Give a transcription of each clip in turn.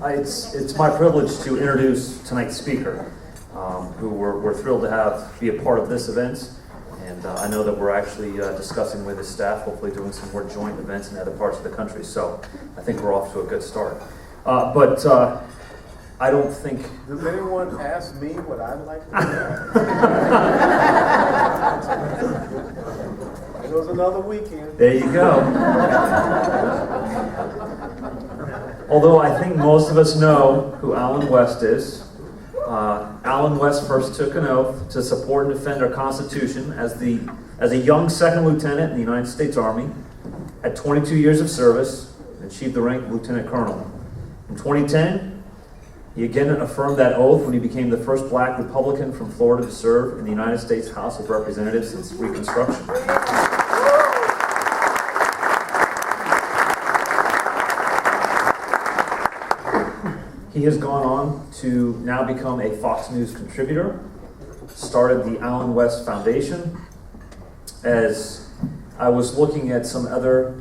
It's my privilege to introduce tonight's speaker, who we're thrilled to have be a part of this event. And I know that we're actually discussing with his staff, hopefully doing some more joint events in other parts of the country. So I think we're off to a good start. But I don't think... Does anyone ask me what I'd like to do? It was another weekend. There you go. Although I think most of us know who Alan West is. Alan West first took an oath to support and defend our Constitution as a young second lieutenant in the United States Army. At 22 years of service, achieved the rank of lieutenant colonel. In 2010, he again affirmed that oath when he became the first black Republican from Florida to serve in the United States House of Representatives since Reconstruction. He has gone on to now become a Fox News contributor, started the Alan West Foundation. As I was looking at some other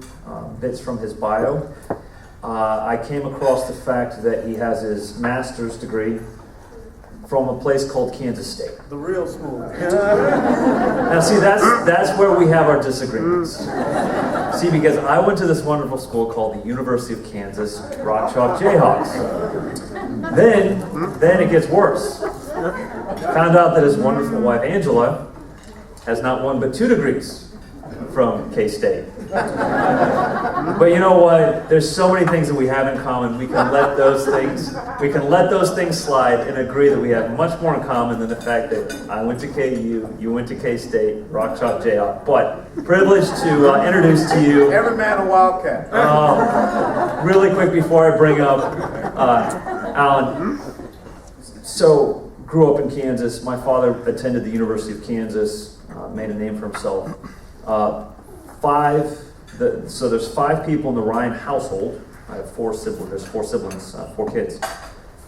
bits from his bio, I came across the fact that he has his master's degree from a place called Kansas State. The real school. Now see, that's where we have our disagreements. See, because I went to this wonderful school called the University of Kansas Rock Chalk Jayhawks. Then it gets worse. Found out that his wonderful wife Angela has not one but 2 degrees from K-State. But you know what? There's so many things that we have in common. We can let those things slide and agree that we have much more in common than the fact that I went to KU, you went to K-State, Rock Chalk Jayhawk. But privileged to introduce to you. Every man a Wildcat. Really quick before I bring up Alan. So grew up in Kansas. My father attended the University of Kansas, made a name for himself. So there's 5 people in the Ryun household. I have 4 siblings. There's 4 siblings, 4 kids.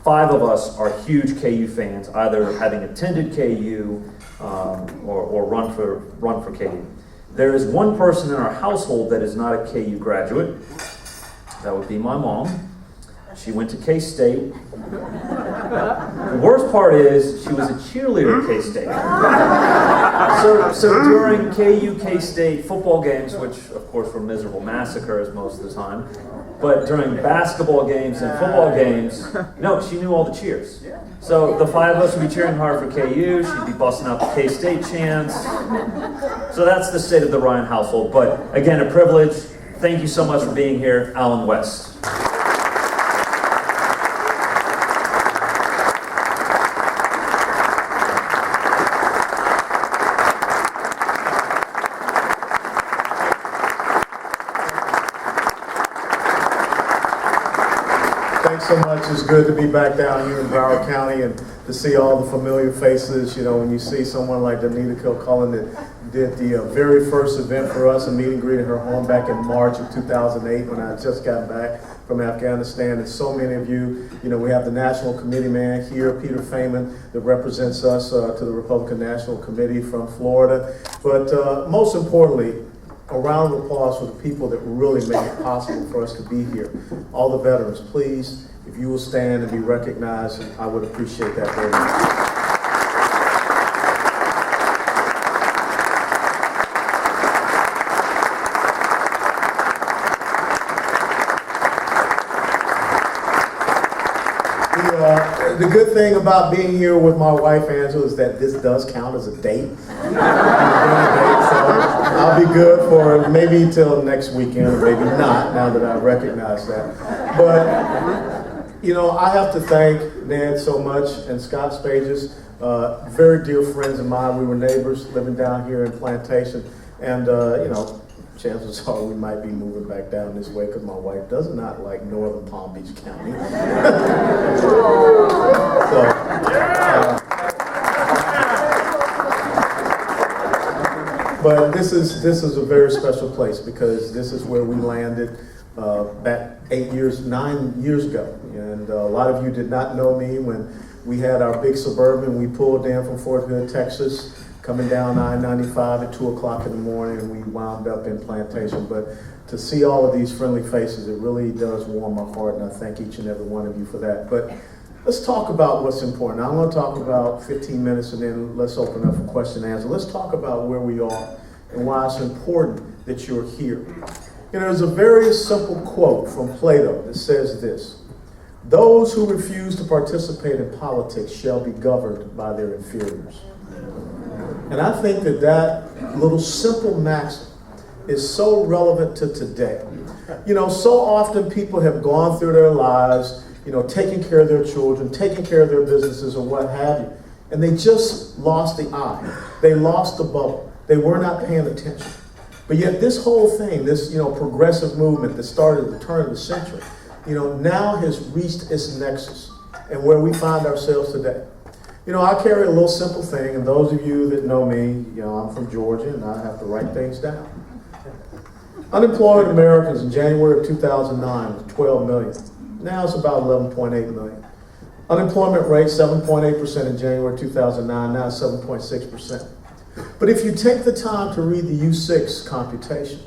5 of us are huge KU fans, either having attended KU or run for KU. There is one person in our household that is not a KU graduate. That would be my mom. She went to K-State. The worst part is she was a cheerleader at K-State. So during KU K-State football games, which of course were miserable massacres most of the time, but during basketball games and football games, no, she knew all the cheers. So the 5 of us would be cheering hard for KU. She'd be busting out the K-State chants. So that's the state of the Ryun household. But again, a privilege. Thank you so much for being here, Alan West. Thanks so much. It's good to be back down here in Broward County and to see all the familiar faces. You know, when you see someone like Danita Kilcullen that did the very first event for us, a meet and greet at her home back in March of 2008 when I just got back from Afghanistan. And so many of you, you know, we have the National Committee man here, Peter Feynman, that represents us to the Republican National Committee from Florida. But most importantly, a round of applause for the people that really make it possible for us to be here. All the veterans, please, if you will stand and be recognized, I would appreciate that very much. The good thing about being here with my wife, Angela, is that this does count as a date. So I'll be good for maybe till next weekend, or maybe not, now that I recognize that. But, you know, I have to thank Ned so much and Scott Spages, very dear friends of mine. We were neighbors living down here in Plantation. And, you know, chances are we might be moving back down this way because my wife does not like northern Palm Beach County. But this is a very special place because this is where we landed back 9 years ago. And a lot of you did not know me when we had our big Suburban. We pulled in from Fort Hood, Texas, coming down I-95 at 2 o'clock in the morning, and we wound up in Plantation. But to see all of these friendly faces, it really does warm my heart, and I thank each and every one of you for that. But let's talk about what's important. I'm going to talk about 15 minutes, and then let's open up for question and answer. Let's talk about where we are and why it's important that you're here. You know, there's a very simple quote from Plato that says this: "Those who refuse to participate in politics shall be governed by their inferiors." And I think that that little simple maxim is so relevant to today. You know, so often people have gone through their lives, you know, taking care of their children, taking care of their businesses or what have you, and they just lost the eye. They lost the bubble. They were not paying attention. But yet this whole thing, this, you know, progressive movement that started at the turn of the century, you know, now has reached its nexus and where we find ourselves today. You know, I carry a little simple thing, and those of you that know me, you know, I'm from Georgia, and I have to write things down. Unemployed Americans in January of 2009 was 12 million. Now it's about 11.8 million. Unemployment rate 7.8% in January 2009, now it's 7.6%. But if you take the time to read the U6 computation,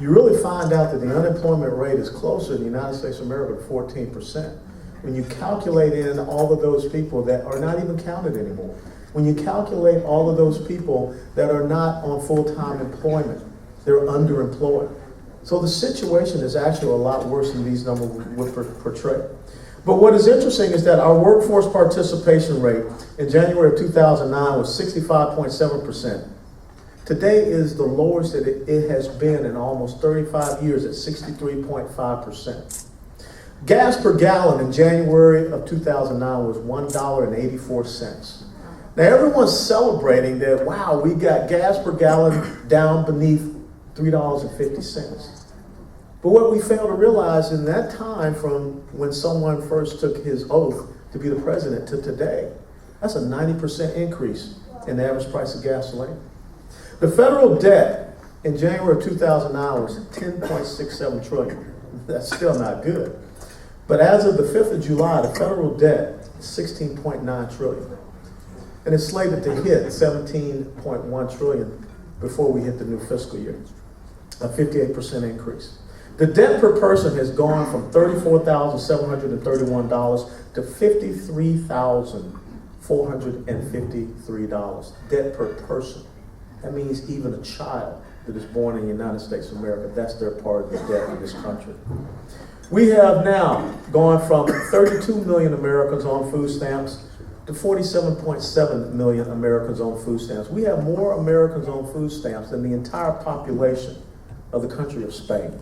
you really find out that the unemployment rate is closer in the United States of America to 14%. When you calculate in all of those people that are not even counted anymore, when you calculate all of those people that are not on full-time employment, they're underemployed. So the situation is actually a lot worse than these numbers would portray. But what is interesting is that our workforce participation rate in January of 2009 was 65.7%. Today is the lowest that it has been in almost 35 years at 63.5%. Gas per gallon in January of 2009 was $1.84. Now everyone's celebrating that, wow, we got gas per gallon down beneath $3.50. But what we fail to realize in that time from when someone first took his oath to be the president to today, that's a 90% increase in the average price of gasoline. The federal debt in January of 2009 was $10.67 trillion. That's still not good. But as of the 5th of July, the federal debt is $16.9 trillion. And it's slated to hit $17.1 trillion before we hit the new fiscal year, a 58% increase. The debt per person has gone from $34,731 to $53,453. Debt per person. That means even a child that is born in the United States of America, that's their part of the debt in this country. We have now gone from 32 million Americans on food stamps to 47.7 million Americans on food stamps. We have more Americans on food stamps than the entire population of the country of Spain.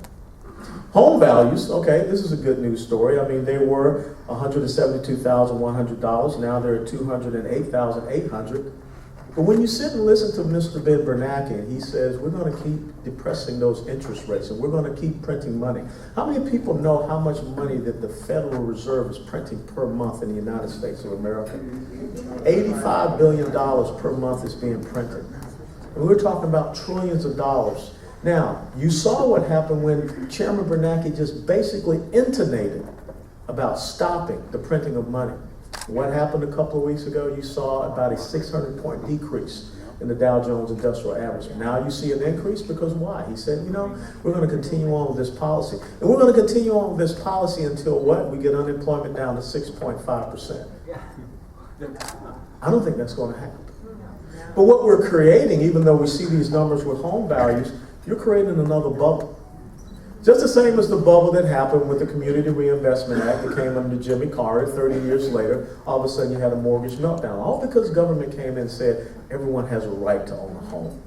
Home values, okay, this is a good news story. I mean, they were $172,100. Now they're at $208,800. But when you sit and listen to Mr. Ben Bernanke, he says, we're going to keep depressing those interest rates and we're going to keep printing money. How many people know how much money that the Federal Reserve is printing per month in the United States of America? $85 billion per month is being printed. And we're talking about trillions of dollars. Now, you saw what happened when Chairman Bernanke just basically intonated about stopping the printing of money. What happened a couple of weeks ago? You saw about a 600-point decrease in the Dow Jones Industrial Average. Now you see an increase because why? He said, you know, we're going to continue on with this policy. And we're going to continue on with this policy until what? We get unemployment down to 6.5%. I don't think that's going to happen. But what we're creating, even though we see these numbers with home values, you're creating another bubble. Just the same as the bubble that happened with the Community Reinvestment Act that came under Jimmy Carter 30 years later. All of a sudden you had a mortgage meltdown. All because government came in and said everyone has a right to own a home.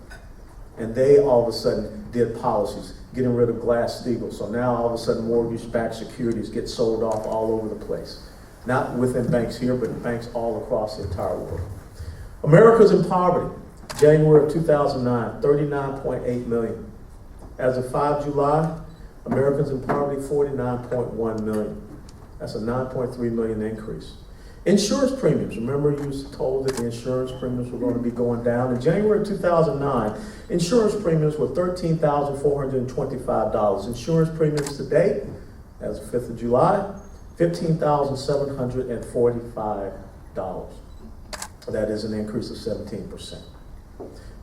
And they all of a sudden did policies, getting rid of Glass-Steagall. So now all of a sudden mortgage-backed securities get sold off all over the place. Not within banks here, but banks all across the entire world. Americans in poverty, January of 2009, 39.8 million. As of 5 July, Americans in poverty, 49.1 million. That's a 9.3 million increase. Insurance premiums. Remember you was told that the insurance premiums were going to be going down. In January of 2009, insurance premiums were $13,425. Insurance premiums today, as of 5th of July, $15,745. That is an increase of 17%.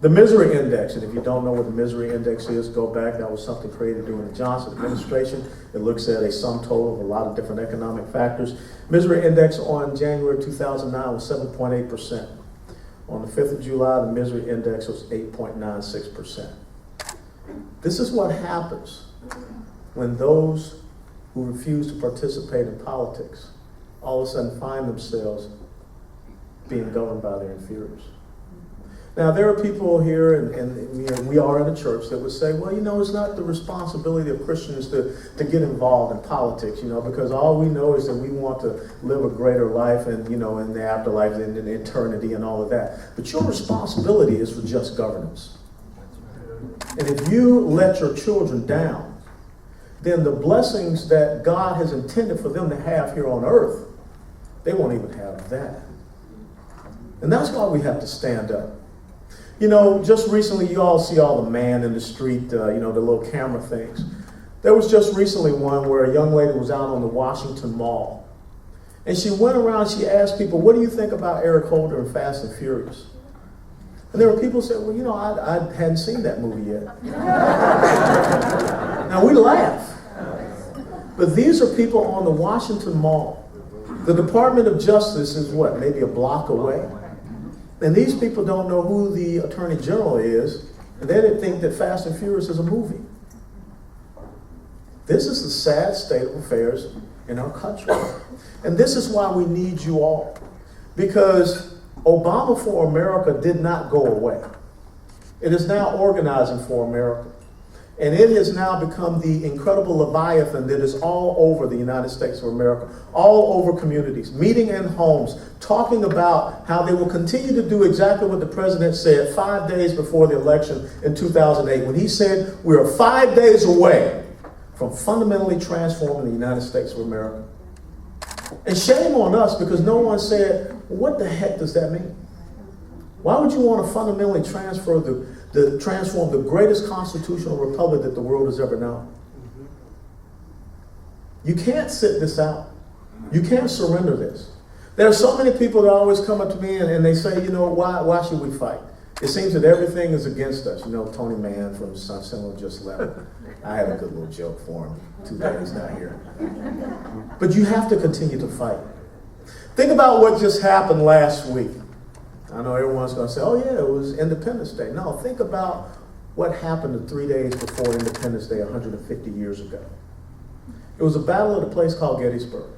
The misery index, and if you don't know what the misery index is, go back. That was something created during the Johnson administration. It looks at a sum total of a lot of different economic factors. Misery index on January 2009 was 7.8%. On the 5th of July, the misery index was 8.96%. This is what happens when those who refuse to participate in politics all of a sudden find themselves being governed by their inferiors. Now, there are people here, and we are in a church that would say, well, it's not the responsibility of Christians to get involved in politics, because all we know is that we want to live a greater life and, in the afterlife and in eternity and all of that. But your responsibility is for just governance. And if you let your children down, then the blessings that God has intended for them to have here on earth, they won't even have that. And that's why we have to stand up. Just recently, you all see all the man in the street, the little camera things. There was just recently one where a young lady was out on the Washington Mall. And she went around, she asked people, what do you think about Eric Holder and Fast and Furious? And there were people who said, well, I hadn't seen that movie yet. Now, we laugh. But these are people on the Washington Mall. The Department of Justice is what, maybe a block away? And these people don't know who the Attorney General is, and they didn't think that Fast and Furious is a movie. This is the sad state of affairs in our country. And this is why we need you all. Because Obama for America did not go away. It is now Organizing for America. And it has now become the incredible Leviathan that is all over the United States of America, all over communities, meeting in homes, talking about how they will continue to do exactly what the president said 5 days before the election in 2008, when he said, we are 5 days away from fundamentally transforming the United States of America. And shame on us, because no one said, what the heck does that mean? Why would you want to fundamentally transform the greatest constitutional republic that the world has ever known? You can't sit this out. You can't surrender this. There are so many people that always come up to me and they say, why should we fight? It seems that everything is against us. Tony Mann from Sunset just left. I had a good little joke for him. Too bad he's not here. But you have to continue to fight. Think about what just happened last week. I know everyone's going to say, oh yeah, it was Independence Day. No, think about what happened 3 days before Independence Day 150 years ago. It was a battle at a place called Gettysburg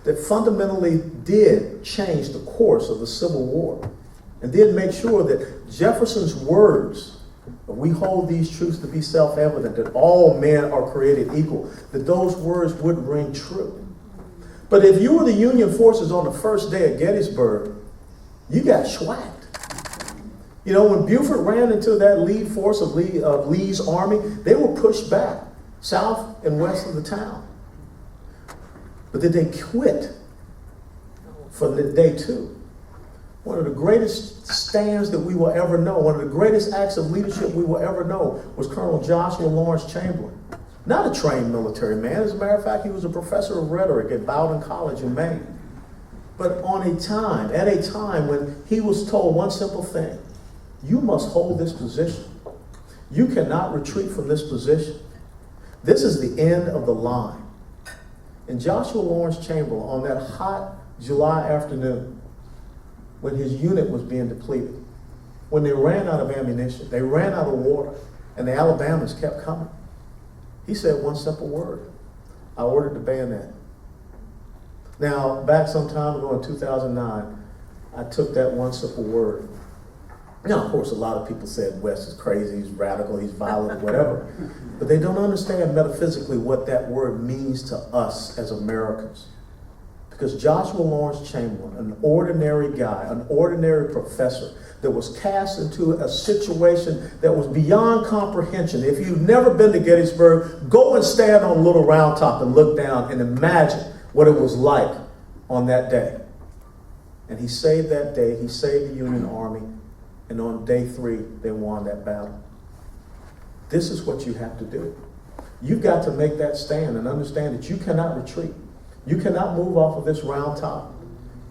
that fundamentally did change the course of the Civil War and did make sure that Jefferson's words, we hold these truths to be self-evident, that all men are created equal, that those words would ring true. But if you were the Union forces on the first day at Gettysburg, you got schwacked. When Buford ran into that lead force of Lee's army, they were pushed back south and west of the town. But did they quit for the day two? One of the greatest stands that we will ever know, one of the greatest acts of leadership we will ever know was Colonel Joshua Lawrence Chamberlain. Not a trained military man. As a matter of fact, he was a professor of rhetoric at Bowdoin College in Maine. But at a time when he was told one simple thing, you must hold this position. You cannot retreat from this position. This is the end of the line. And Joshua Lawrence Chamberlain, on that hot July afternoon, when his unit was being depleted, when they ran out of ammunition, they ran out of water, and the Alabamans kept coming, he said one simple word: I ordered the bayonet. Now, back some time ago in 2009, I took that one simple word. Now, of course, a lot of people said West is crazy, he's radical, he's violent, whatever. But they don't understand metaphysically what that word means to us as Americans. Because Joshua Lawrence Chamberlain, an ordinary guy, an ordinary professor, that was cast into a situation that was beyond comprehension. If you've never been to Gettysburg, go and stand on Little Round Top and look down and imagine what it was like on that day. And he saved that day, he saved the Union Army, and on day 3, they won that battle. This is what you have to do. You've got to make that stand and understand that you cannot retreat. You cannot move off of this round top.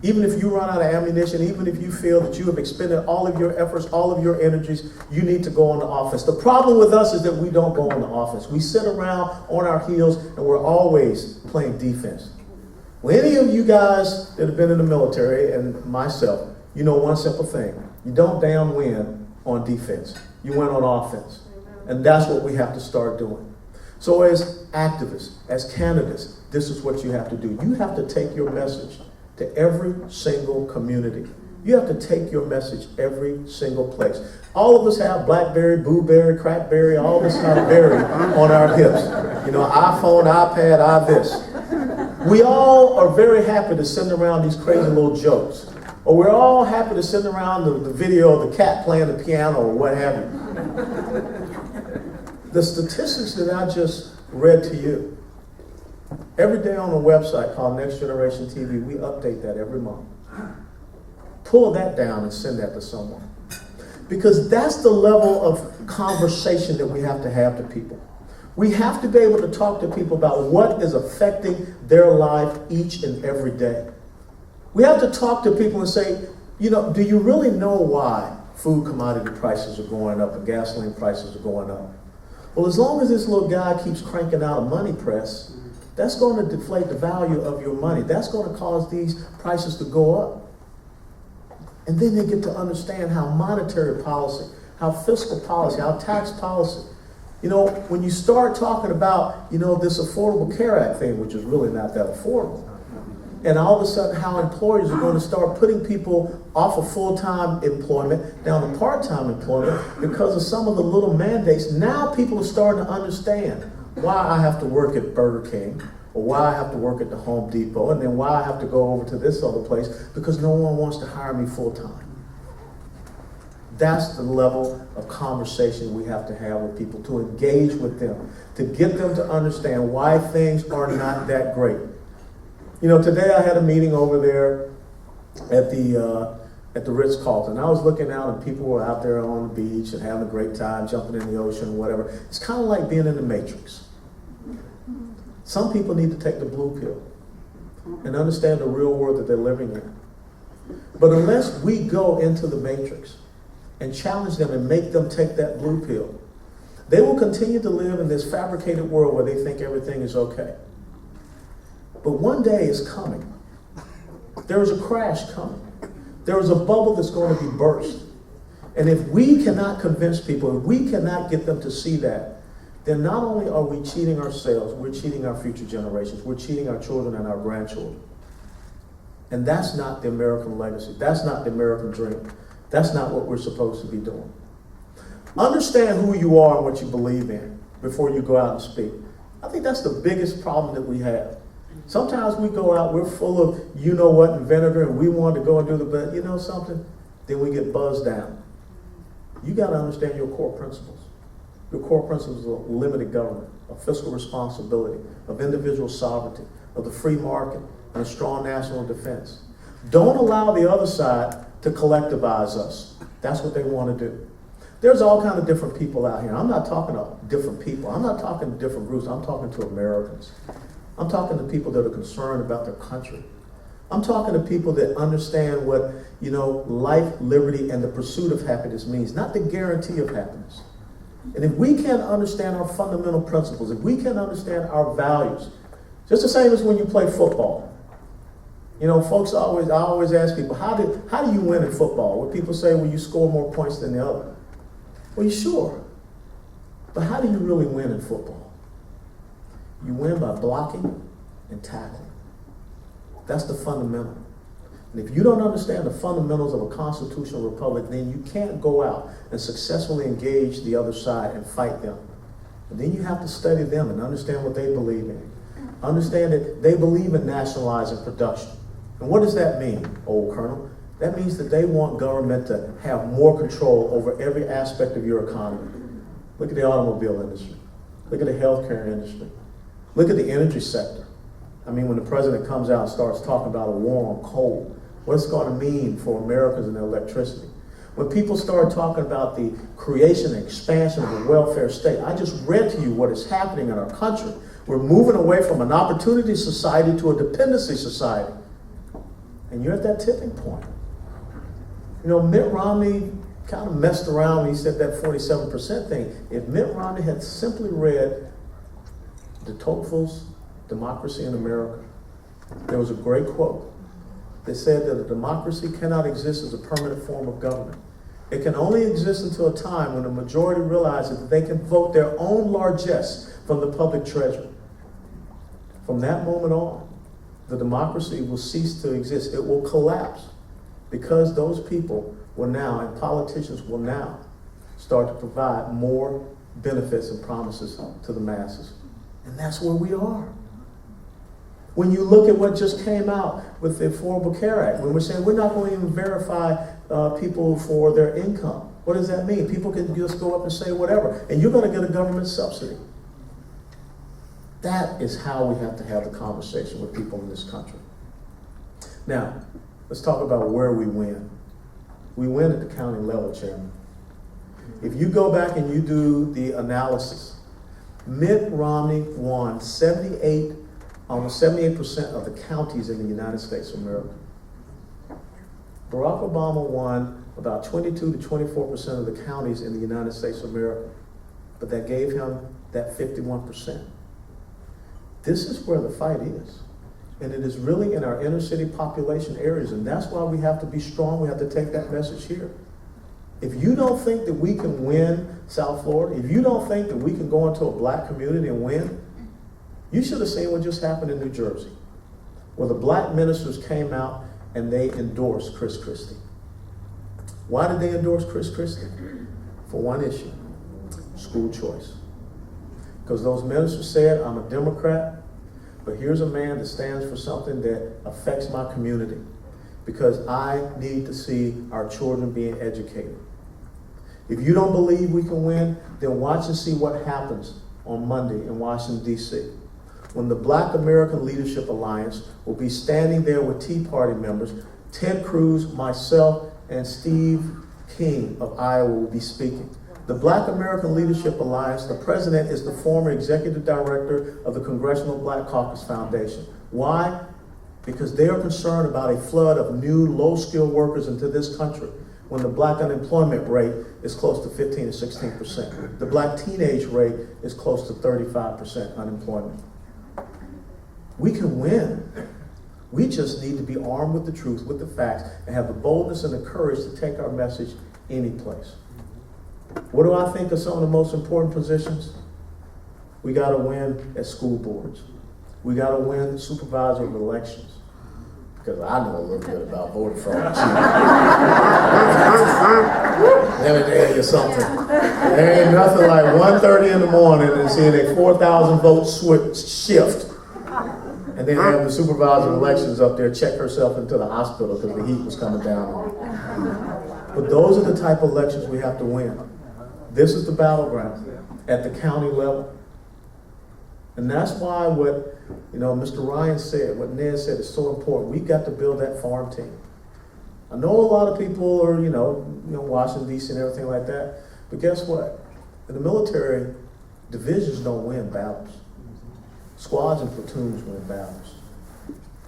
Even if you run out of ammunition, even if you feel that you have expended all of your efforts, all of your energies, you need to go on the offense. The problem with us is that we don't go on the offense. We sit around on our heels and we're always playing defense. Well, any of you guys that have been in the military, and myself, you know one simple thing. You don't damn win on defense. You win on offense. And that's what we have to start doing. So as activists, as candidates, this is what you have to do. You have to take your message to every single community. You have to take your message every single place. All of us have BlackBerry, Blueberry, Crackberry, all this kind of berry on our hips. You know, iPhone, iPad, iThis. We all are very happy to send around these crazy little jokes. Or we're all happy to send around the video of the cat playing the piano or what have you. The statistics that I just read to you, every day on a website called Next Generation TV, we update that every month. Pull that down and send that to someone. Because that's the level of conversation that we have to people. We have to be able to talk to people about what is affecting their life each and every day. We have to talk to people and say, you know, do you really know why food commodity prices are going up and gasoline prices are going up? Well, as long as this little guy keeps cranking out a money press, that's going to deflate the value of your money. That's going to cause these prices to go up. And then they get to understand how monetary policy, how fiscal policy, how tax policy. You know, when you start talking about, you know, this Affordable Care Act thing, which is really not that affordable, and all of a sudden how employers are going to start putting people off of full-time employment down to part-time employment because of some of the little mandates. Now people are starting to understand why I have to work at Burger King, or why I have to work at the Home Depot, and then why I have to go over to this other place because no one wants to hire me full-time. That's the level of conversation we have to have with people, to engage with them, to get them to understand why things are not that great. You know, today I had a meeting over there at the Ritz-Carlton. I was looking out and people were out there on the beach and having a great time, jumping in the ocean, whatever. It's kind of like being in the Matrix. Some people need to take the blue pill and understand the real world that they're living in. But unless we go into the Matrix and challenge them and make them take that blue pill, they will continue to live in this fabricated world where they think everything is okay. But one day is coming. There is a crash coming. There is a bubble that's going to be burst. And if we cannot convince people, if we cannot get them to see that, then not only are we cheating ourselves, we're cheating our future generations. We're cheating our children and our grandchildren. And that's not the American legacy. That's not the American dream. That's not what we're supposed to be doing. Understand who you are and what you believe in before you go out and speak. I think that's the biggest problem that we have. Sometimes we go out, we're full of you-know-what and vinegar, and we want to go and do the best. You know something? Then we get buzzed down. You got to understand your core principles. Your core principles of limited government, of fiscal responsibility, of individual sovereignty, of the free market, and a strong national defense. Don't allow the other side to collectivize us. That's what they want to do. There's all kinds of different people out here. I'm not talking to different people. I'm not talking to different groups. I'm talking to Americans. I'm talking to people that are concerned about their country. I'm talking to people that understand what, you know, life, liberty, and the pursuit of happiness means, not the guarantee of happiness. And if we can't understand our fundamental principles, if we can't understand our values, just the same as when you play football. You know, folks I always ask people, how do you win in football? Where people say, well, you score more points than the other. Well, you sure. But how do you really win in football? You win by blocking and tackling. That's the fundamental. And if you don't understand the fundamentals of a constitutional republic, then you can't go out and successfully engage the other side and fight them. And then you have to study them and understand what they believe in. Understand that they believe in nationalizing production. And what does that mean, old Colonel? That means that they want government to have more control over every aspect of your economy. Look at the automobile industry. Look at the healthcare industry. Look at the energy sector. I mean, when the president comes out and starts talking about a war on coal, what it's going to mean for Americans and their electricity. When people start talking about the creation and expansion of a welfare state, I just read to you what is happening in our country. We're moving away from an opportunity society to a dependency society. And you're at that tipping point. You know, Mitt Romney kind of messed around when he said that 47% thing. If Mitt Romney had simply read de Tocqueville's Democracy in America, there was a great quote that said that a democracy cannot exist as a permanent form of government. It can only exist until a time when the majority realizes that they can vote their own largesse from the public treasury. From that moment on, the democracy will cease to exist. It will collapse because those people will now, and politicians will now, start to provide more benefits and promises to the masses. And that's where we are. When you look at what just came out with the Affordable Care Act, when we're saying we're not going to even verify people for their income. What does that mean? People can just go up and say whatever, and you're going to get a government subsidy. That is how we have to have the conversation with people in this country. Now, let's talk about where we win. We win at the county level, Chairman. If you go back and you do the analysis, Mitt Romney won almost 78% of the counties in the United States of America. Barack Obama won about 22 to 24% of the counties in the United States of America, but that gave him that 51%. This is where the fight is. And it is really in our inner city population areas, and that's why we have to be strong. We have to take that message here. If you don't think that we can win South Florida, if you don't think that we can go into a black community and win, you should have seen what just happened in New Jersey, where the black ministers came out and they endorsed Chris Christie. Why did they endorse Chris Christie? For one issue, school choice. Because those ministers said, I'm a Democrat, but here's a man that stands for something that affects my community, because I need to see our children being educated. If you don't believe we can win, then watch and see what happens on Monday in Washington, D.C., when the Black American Leadership Alliance will be standing there with Tea Party members. Ted Cruz, myself, and Steve King of Iowa will be speaking. The Black American Leadership Alliance, the president is the former executive director of the Congressional Black Caucus Foundation. Why? Because they are concerned about a flood of new low-skilled workers into this country when the black unemployment rate is close to 15 to 16%. The black teenage rate is close to 35% unemployment. We can win. We just need to be armed with the truth, with the facts, and have the boldness and the courage to take our message any place. What do I think are some of the most important positions? We got to win at school boards. We got to win supervisor of elections. Because I know a little bit about voter fraud. Let me tell you something. There ain't nothing like 1:30 in the morning and seeing a 4,000 vote shift. And then have the supervisor of elections up there check herself into the hospital because the heat was coming down on her. But those are the type of elections we have to win. This is the battleground at the county level. And that's why what Mr. Ryun said, what Ned said is so important. We've got to build that farm team. I know a lot of people are, Washington, D.C. and everything like that. But guess what? In the military, divisions don't win battles. Squads and platoons win battles.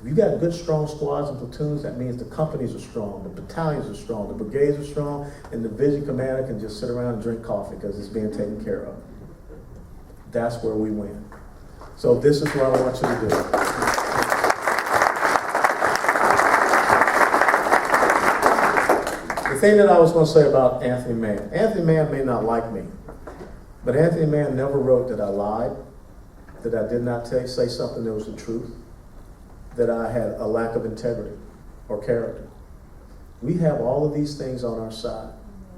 If you got good, strong squads and platoons, that means the companies are strong, the battalions are strong, the brigades are strong, and the division commander can just sit around and drink coffee because it's being taken care of. That's where we win. So this is what I want you to do. The thing that I was going to say about Anthony Mann. Anthony Mann may not like me, but Anthony Mann never wrote that I lied, that I did not say something that was the truth, that I had a lack of integrity or character. We have all of these things on our side.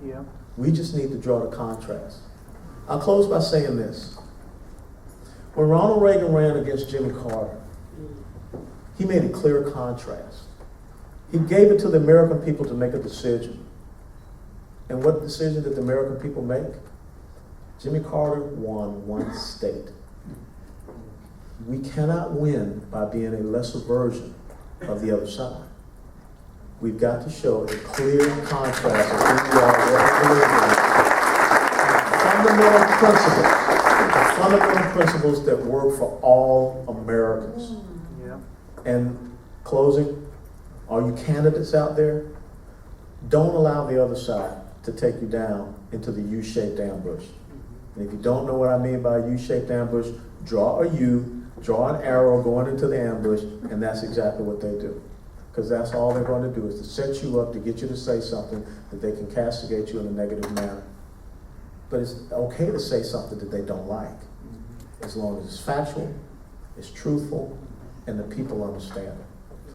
Yeah. We just need to draw the contrast. I'll close by saying this. When Ronald Reagan ran against Jimmy Carter, he made a clear contrast. He gave it to the American people to make a decision. And what decision did the American people make? Jimmy Carter won one state. We cannot win by being a lesser version of the other side. We've got to show a clear contrast of who we are, what we believe in. Fundamental principles that work for all Americans. Yeah. And closing, All you candidates out there, don't allow the other side to take you down into the U-shaped ambush. And if you don't know what I mean by a U-shaped ambush, draw a U, draw an arrow going into the ambush, and that's exactly what they do. Because that's all they're going to do, is to set you up to get you to say something that they can castigate you in a negative manner. But it's okay to say something that they don't like, as long as it's factual, it's truthful, and the people understand it.